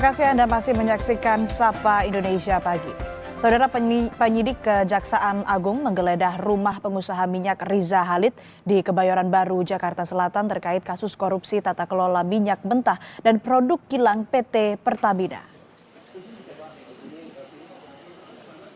kasih Anda masih menyaksikan Sapa Indonesia Pagi. Saudara, penyidik Kejaksaan Agung menggeledah rumah pengusaha minyak Riza Khalid di Kebayoran Baru, Jakarta Selatan terkait kasus korupsi tata kelola minyak mentah dan produk kilang PT Pertamina.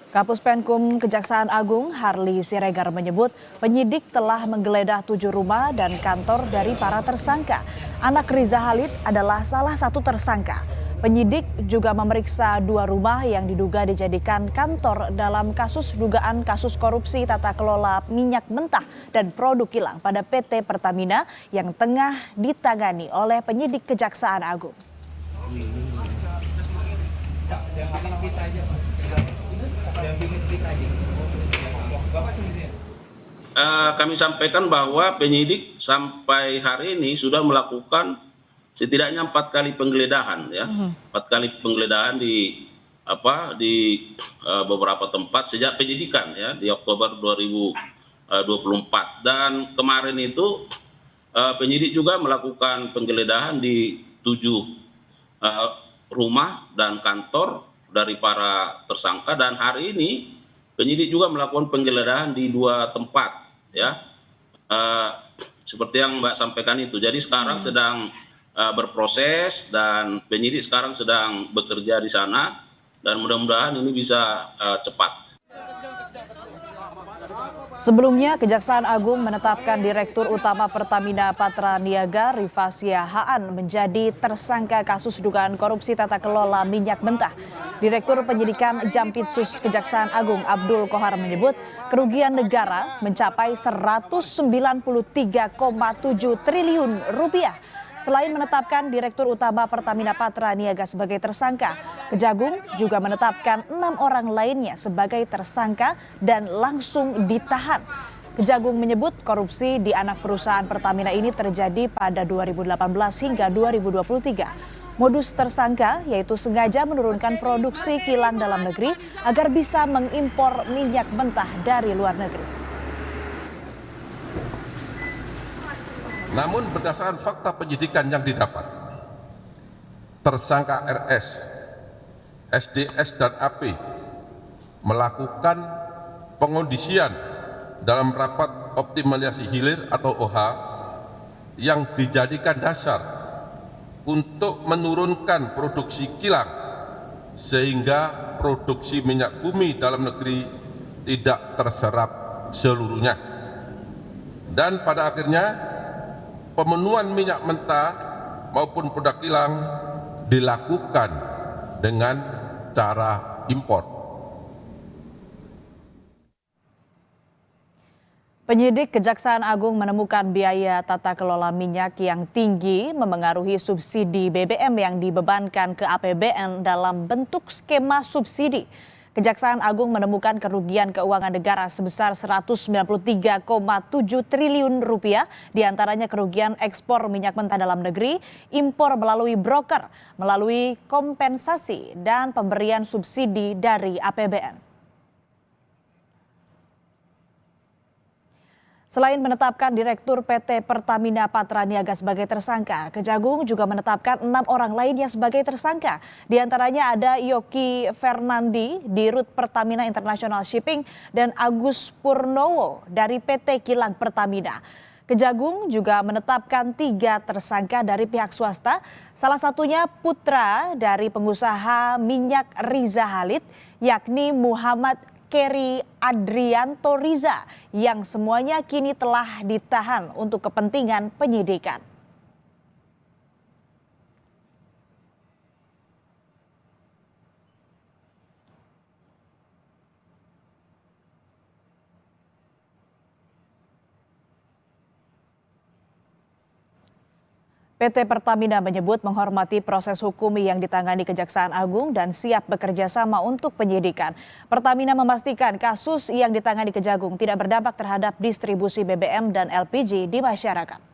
Kapus Penkum Kejaksaan Agung Harli Siregar menyebut penyidik telah menggeledah 7 rumah dan kantor dari para tersangka. Anak Riza Khalid adalah salah satu tersangka. Penyidik juga memeriksa 2 rumah yang diduga dijadikan kantor dalam kasus dugaan kasus korupsi tata kelola minyak mentah dan produk kilang pada PT Pertamina yang tengah ditangani oleh penyidik Kejaksaan Agung. Kami sampaikan bahwa penyidik sampai hari ini sudah melakukan setidaknya 4 kali penggeledahan, ya, 4 kali penggeledahan di beberapa tempat sejak penyidikan, ya, di Oktober 2024 dan kemarin itu penyidik juga melakukan penggeledahan di 7 rumah dan kantor dari para tersangka, dan hari ini penyidik juga melakukan penggeledahan di 2 tempat, ya, seperti yang Mbak sampaikan itu. Jadi sekarang sedang berproses dan penyidik sekarang sedang bekerja di sana dan mudah-mudahan ini bisa cepat. Sebelumnya, Kejaksaan Agung menetapkan Direktur Utama Pertamina Patra Niaga Rifasia Haan menjadi tersangka kasus dugaan korupsi tata kelola minyak mentah. Direktur Penyidikan Jampitsus Kejaksaan Agung Abdul Kohar menyebut kerugian negara mencapai 193,7 triliun rupiah. Selain menetapkan Direktur Utama Pertamina Patra Niaga sebagai tersangka, Kejagung juga menetapkan 6 orang lainnya sebagai tersangka dan langsung ditahan. Kejagung menyebut korupsi di anak perusahaan Pertamina ini terjadi pada 2018 hingga 2023. Modus tersangka yaitu sengaja menurunkan produksi kilang dalam negeri agar bisa mengimpor minyak mentah dari luar negeri. Namun berdasarkan fakta penyidikan yang didapat, tersangka RS, SDS dan AP melakukan pengondisian dalam rapat optimalisasi hilir atau OH yang dijadikan dasar untuk menurunkan produksi kilang sehingga produksi minyak bumi dalam negeri tidak terserap seluruhnya. Dan pada akhirnya pemenuhan minyak mentah maupun produk kilang dilakukan dengan cara impor. Penyidik Kejaksaan Agung menemukan biaya tata kelola minyak yang tinggi memengaruhi subsidi BBM yang dibebankan ke APBN dalam bentuk skema subsidi. Kejaksaan Agung menemukan kerugian keuangan negara sebesar 193,7 triliun rupiah, diantaranya kerugian ekspor minyak mentah dalam negeri, impor melalui broker, melalui kompensasi, dan pemberian subsidi dari APBN. Selain menetapkan Direktur PT Pertamina Patra Niaga sebagai tersangka, Kejagung juga menetapkan 6 orang lainnya sebagai tersangka. Di antaranya ada Yoki Fernandi di Rut Pertamina International Shipping dan Agus Purnowo dari PT Kilang Pertamina. Kejagung juga menetapkan 3 tersangka dari pihak swasta, salah satunya putra dari pengusaha minyak Riza Khalid, yakni Muhammad Keri Adrianto Riza, yang semuanya kini telah ditahan untuk kepentingan penyidikan. PT Pertamina menyebut menghormati proses hukum yang ditangani Kejaksaan Agung dan siap bekerja sama untuk penyidikan. Pertamina memastikan kasus yang ditangani Kejagung tidak berdampak terhadap distribusi BBM dan LPG di masyarakat.